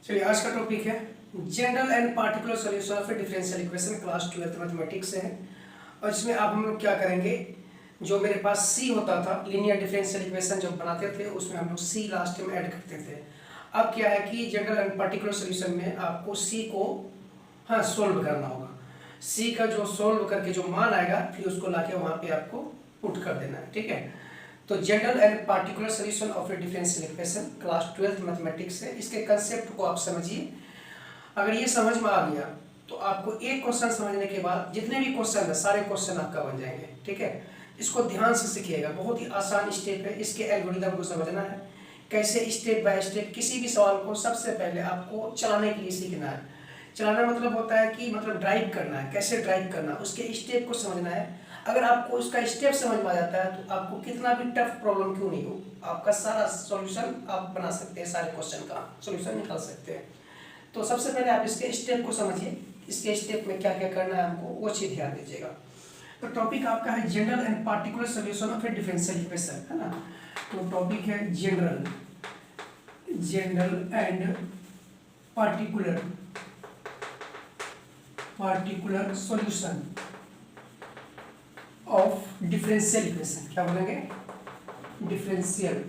चलिए आज का टॉपिक है general and particular solution of A differential equation, class 12th mathematics से है। और इसमें अब हम लोग क्या करेंगे, जो मेरे पास सी होता था लीनियर डिफरेंशियल इक्वेशन जब बनाते थे उसमें हम लोग सी लास्ट में ऐड करते थे। अब क्या है कि जनरल एंड पार्टिकुलर सॉल्यूशन में आपको सी को सोल्व करना होगा। सी का जो सोल्व करके जो मान आएगा फिर उसको लाके वहाँ पे आपको पुट कर देना है, ठीक है। तो general and particular solution of A differential equation class 12th mathematics है। इसके कंसेप्ट को आप समझिए। अगर ये समझ में आ गया तो आपको एक क्वेश्चन समझने के बाद जितने भी क्वेश्चन है सारे क्वेश्चन आपका बन जाएंगे, ठीक है। इसको ध्यान से सीखिएगा, बहुत ही आसान स्टेप है। इसके एल्गोरिदम को समझना है, कैसे स्टेप बाय स्टेप किसी भी सवाल को सबसे पहले आपको चलाने के लिए सीखना है। चलाना मतलब होता है कि मतलब ड्राइव करना है, कैसे ड्राइव करना, उसके स्टेप को समझना है। अगर आपको उसका स्टेप समझ में आ जाता है तो आपको कितना भी टफ प्रॉब्लम क्यों नहीं हो, आपका सारा सॉल्यूशन आप बना सकते हैं, सारे क्वेश्चन का सॉल्यूशन निकाल सकते हैं। तो सबसे पहले आप इसके स्टेप को समझिए, इसके स्टेप में क्या क्या करना है हमको वो चीज़ ध्यान दीजिएगा। तो टॉपिक आपका है general and particular solution of A differential equation, है ना। तो टॉपिक है general and particular solution of differential equation. क्या बोलेंगे, डिफरेंशियल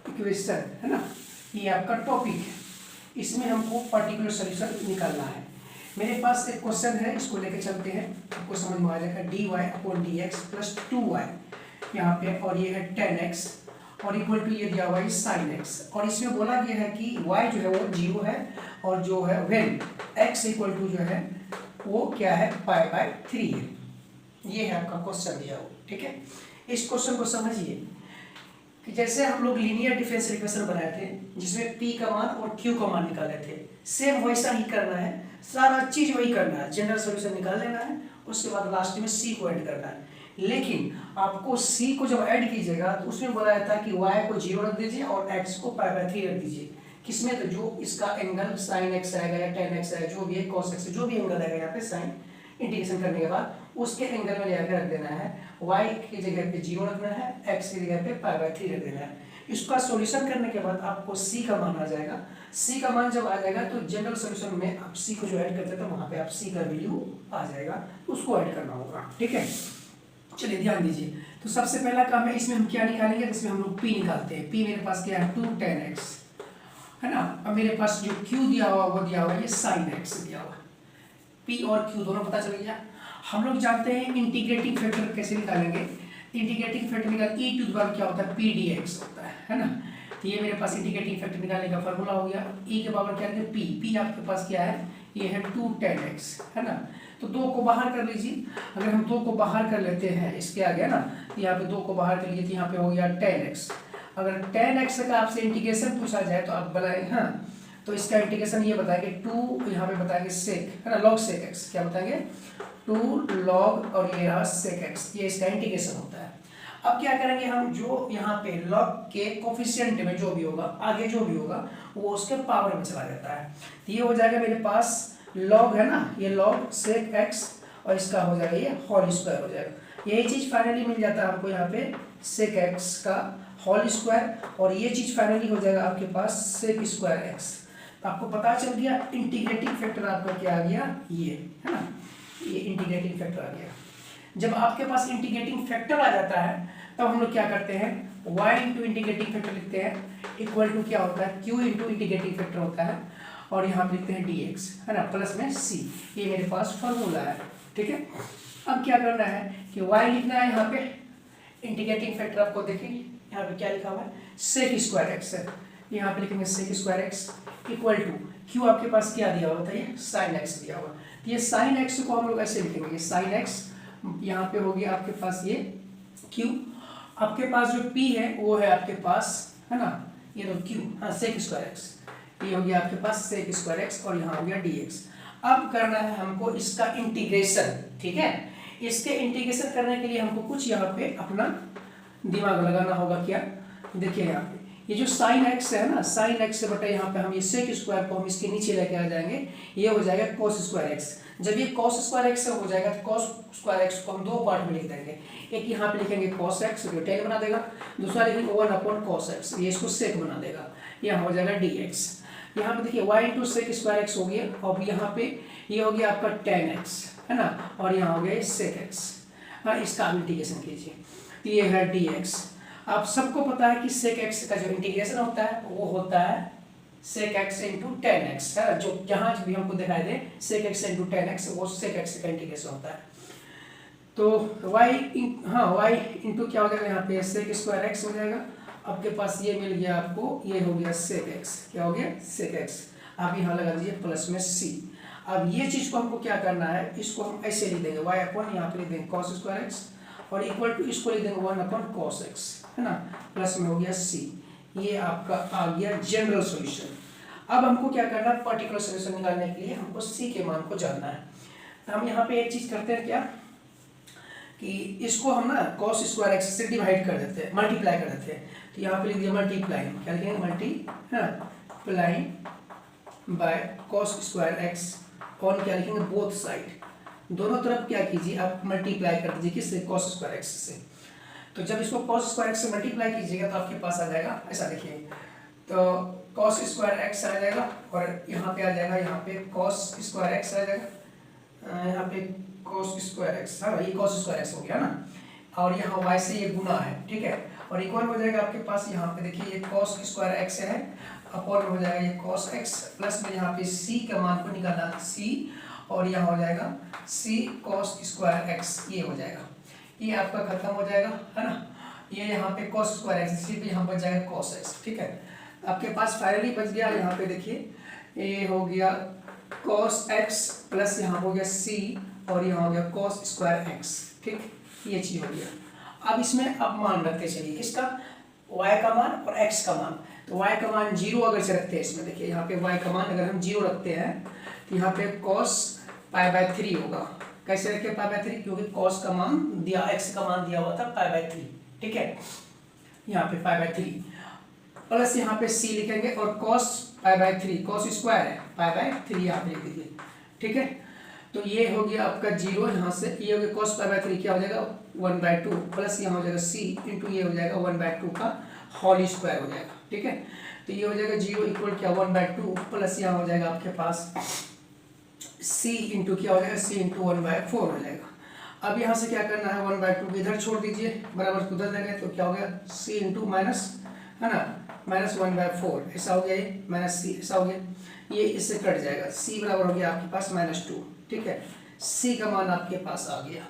इक्वेशन, है ना। ये आपका टॉपिक है, इसमें हमको पार्टिकुलर सॉल्यूशन निकालना है। मेरे पास एक क्वेश्चन है, इसको लेके चलते हैं, आपको समझ में आ जाएगा। dy/dx प्लस 2y यहाँ पे, और ये है 10x और इक्वल टू ये दिया हुआ है sin x। और इसमें बोला गया है कि y जो है वो 0 है और जो है when x इक्वल टू जो है वो क्या है π/3 है। ये है आपका क्वेश्चन दिया हुआ, ठीक है। इस क्वेश्चन को समझिए कि जैसे हम लोग लीनियर डिफरेंशियल इक्वेशन बनाए थे जिसमें p का मान और q का मान निकाले थे, सेम वैसा ही करना है, सारा चीज वही करना है। जनरल सॉल्यूशन निकाल लेना है, उसके बाद लास्ट में c को ऐड करना है। लेकिन आपको c को जब ऐड कीजिएगा तो उसमें बोला जाता है कि y को 0 रख दीजिए और x को π/3 रख दीजिए। किसमें, तो जो इसका एंगल sin x आएगा या tan x आएगा, जो भी है cos x, जो भी एंगल आएगा यहाँ पे साइन इंटीग्रेशन करने के बाद उसके एंगल में लेकर रख देना है। y की जगह पे 0 रखना है, x की जगह पे π/3 रख देना है। इसका सॉल्यूशन करने के बाद आपको c का मान आ जाएगा। c का मान जब आ जाएगा तो जनरल सॉल्यूशन में आप c को जो ऐड करते हैं तो वहाँ पे आप c का वैल्यू आ जाएगा, उसको ऐड करना होगा, ठीक है। चलिए ध्यान दीजिए। तो सबसे पहला काम है, इसमें हम क्या निकालेंगे, इसमें हम लोग p निकालते हैं। p मेरे पास क्या है 2 tan x, है ना। अब मेरे पास जो q दिया हुआ वो दिया हुआ है ये sin x दिया हुआ। p और q दोनों पता चल गया। हम लोग जानते हैं इंटीग्रेटिंग फैक्टर कैसे निकालेंगे। इंटीग्रेटिंग फैक्टर निकाल e टू द पावर क्या होता है p dx होता है ना। तो ये मेरे पास इंटीग्रेटिंग फैक्टर निकालने का फॉर्मूला हो गया। e के पावर क्या है p आपके पास क्या है, ये है 2 tan x, है ना। तो 2 को बाहर कर लीजिए। अगर हम 2 को बाहर कर लेते हैं इसके आगे ना, तो यहाँ पे 2 को बाहर कर लिए तो यहाँ पे हो गया tan x। अगर tan x का आपसे इंटीग्रेशन पूछा जाए तो आप बताएंगे तो इसका इंटीग्रेशन ये बताएंगे 2 यहाँ पे बताएंगे सेक, है ना, log sec x। क्या बताएंगे 2 log और ये रहा sec x, ये इसका इंटीग्रेशन होता है। अब क्या करेंगे हम, जो यहाँ पे log के कोफिशिएंट में जो भी होगा, आगे जो भी होगा वो उसके पावर में चला जाता है। तो ये हो जाएगा मेरे पास log, है ना, ये log sec x और इसका हो जाएगा ये होल स्क्वायर हो जाएगा। यही चीज फाइनली मिल जाता है आपको यहाँ पे sec x का होल स्क्वायर, और ये चीज फाइनली हो जाएगा आपके पास sec स्क्वायर x। आपको पता चल गया इंटीग्रेटिंग फैक्टर आपका क्या आ गया, ये, है ना, ये इंटीग्रेटिंग फैक्टर आ गया। जब आपके पास इंटीग्रेटिंग फैक्टर आ जाता है तब हम लोग क्या करते हैं, y इंटू इंटीग्रेटिंग फैक्टर लिखते हैं, इक्वल टू क्या होता है q इंटू इंटीग्रेटिंग फैक्टर होता है, और यहाँ पे लिखते हैं dx, है ना, प्लस में c। ये मेरे पास फॉर्मूला है, ठीक है। अब क्या करना है कि y लिखना है, यहाँ पे इंटीग्रेटिंग फैक्टर आपको देखिए यहाँ पे क्या लिखा हुआ है sec स्क्वायर x है, यहाँ पे लिखेंगे sec square x equal to q आपके पास क्या दिया हुआ था, ये sin x दिया हुआ। तो ये sin x को हम लोग ऐसे लिखेंगे, ये sin x यहाँ पे हो गया आपके पास ये q, आपके पास जो p है वो है आपके पास, है ना, ये तो q, हाँ sec स्क्वायर x, ये हो गया आपके पास sec स्क्वायर x और यहाँ हो गया dx। अब करना है हमको इसका इंटीग्रेशन, ठीक है। इसके इंटीग्रेशन करने के लिए हमको कुछ यहाँ पे अपना दिमाग लगाना होगा। क्या, देखिए यहाँ पे ये जो साइन एक्स है ना, साइन एक्स से बटा यहाँ पे हम ये सेक स्क्वायर को हम इसके नीचे लेके आ जाएंगे, ये हो जाएगा कॉस स्क्वायर एक्स। जब ये कॉस स्क्वायर एक्स से हो जाएगा तो कॉस स्क्वायर एक्स को हम दो पार्ट में लिख देंगे, एक यहाँ पे लिखेंगे कॉस एक्स जो टेन बना देगा, दूसरा लिखेंगे 1/cos x, ये इसको सेक बना देगा, यहाँ हो जाएगा dx। यहाँ पे देखिए y into sec square x हो गया, और यहाँ पे ये हो गया आपका tan x है ना, और यहाँ हो गया सेक x। हाँ, इसका इंटीग्रेशन कीजिए, ये है dx। आप सबको पता है कि सेक x का जो इंटीग्रेशन होता है वो होता है सेक x इंटू टेन एक्स है, जो जहाँ भी हमको दिखाई दे सेक x इंटू टेन एक्स, वो सेक x का इंटीग्रेशन होता है। तो y इंटू क्या हो जाएगा यहाँ पे सेक स्क्वायर एक्स हो जाएगा, आपके पास ये मिल गया आपको, ये हो गया सेक एक्स, क्या हो गया सेक एक्स। आप यहाँ लगा दीजिए प्लस में c। अब ये चीज़ को हमको क्या करना है, इसको हम ऐसे लिख देंगे y अपॉन यहाँ पे लिख देंगे कॉस स्क्वायर एक्स, और इक्वल टू इसको लिख देंगे 1/cos x है ना, प्लस में हो गया c। ये आपका आ गया जनरल सॉल्यूशन। अब हमको क्या करना है, पर्टिकुलर सॉल्यूशन निकालने के लिए हमको c के मान को जानना है। तो हम यहाँ पे एक चीज़ करते हैं क्या कि इसको हम ना cos स्क्वायर एक्स से डिवाइड कर देते हैं, मल्टीप्लाई कर देते हैं। तो यहाँ पे लिख दिया मल्टीप्लाई, क्या लिखेंगे multiply by cos square x, और क्या लिखेंगे बोथ साइड, दोनों तरफ क्या कीजिए आप मल्टीप्लाई कर दीजिए, किससे cos स्क्वायर एक्स से। तो जब इसको cos स्क्वायर एक्स से मल्टीप्लाई कीजिएगा तो आपके पास आ जाएगा ऐसा, देखिए तो cos स्क्वायर एक्स आ जाएगा, और यहाँ पे आ जाएगा, यहाँ पे cos स्क्वायर एक्स आ जाएगा, यहाँ पे cos स्क्वायर एक्स, हाँ ये cos स्क्वायर एक्स हो गया ना, और यहाँ y से ये गुना है, ठीक है, और इक्वल हो जाएगा आपके पास यहाँ पे देखिए ये cos स्क्वायर एक्स है, अपॉन हो जाएगा ये cos x, प्लस में यहाँ पे c का मान को निकालना c, और यहाँ हो जाएगा c cos स्क्वायर x, ये हो जाएगा, ये आपका खत्म हो जाएगा है ना, ये यहाँ पे cos स्क्वायर एक्स, इसी पे यहाँ बच जाएगा cos x, ठीक है। आपके पास फाइनली बच गया, यहाँ पे देखिए ये हो गया cos x प्लस यहाँ हो गया c, और यहाँ हो गया cos स्क्वायर x, ठीक, ये चीज़ हो गया। अब इसमें अब मान रखते चलिए किसका, y का मान और x का मान। तो y का मान 0 अगर से रखते हैं इसमें, देखिए यहाँ पे y का मान अगर हम 0 रखते हैं तो यहाँ पे cos π/3 होगा। कैसे रखे π/3, क्योंकि cos का मान दिया, x का मान दिया हुआ था π/3, ठीक है, यहाँ पे π/3 प्लस यहाँ पे c लिखेंगे, और cos π/3, cos स्क्वायर है π/3 यहाँ पे लिख दीजिए, ठीक है। तो ये हो गया आपका 0, यहाँ से ये हो गया cos π/3, क्या हो जाएगा 1/2, प्लस यहाँ हो जाएगा c इंटू ये हो जाएगा 1/2 का होल स्क्वायर हो जाएगा, ठीक है। तो ये हो जाएगा 0 इक्वल क्या 1/2, प्लस यहाँ हो जाएगा आपके पास c इंटू क्या हो जाएगा c इंटू 1/4 हो जाएगा। अब यहाँ से क्या करना है, 1/2 को इधर छोड़ दीजिए, बराबर को उधर देंगे, तो क्या हो गया c इंटू माइनस है ना, माइनस 1/4 ऐसा हो गया, ये माइनस c ऐसा हो गया, ये इससे कट जाएगा, c बराबर हो गया आपके पास -2, ठीक है, c का मान आपके पास आ गया।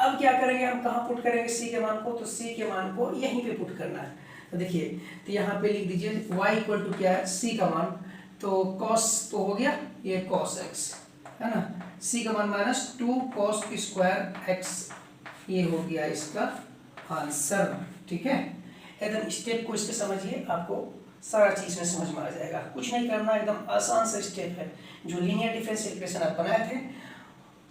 अब क्या करेंगे, हम कहाँ पुट करेंगे c के मान को, तो c के मान को यहीं पे पुट करना है। तो देखिए, तो यहाँ पे लिख दीजिए y इक्वल टू क्या है c का मान, तो cos तो हो गया ये cos x है ना, c का मान -2 cos स्क्वायर x, ये हो गया इसका आंसर, ठीक है। एकदम स्टेप को इसके समझिए, आपको सारा चीज़ में समझ में आ जाएगा, कुछ नहीं करना, एकदम आसान सा स्टेप है। जो लीनियर डिफरेंशियल इक्वेशन आप बनाए थे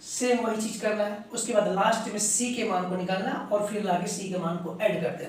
सेम वही चीज़ करना है, उसके बाद लास्ट में c के मान को निकालना और फिर लाके c के मान को ऐड कर देना।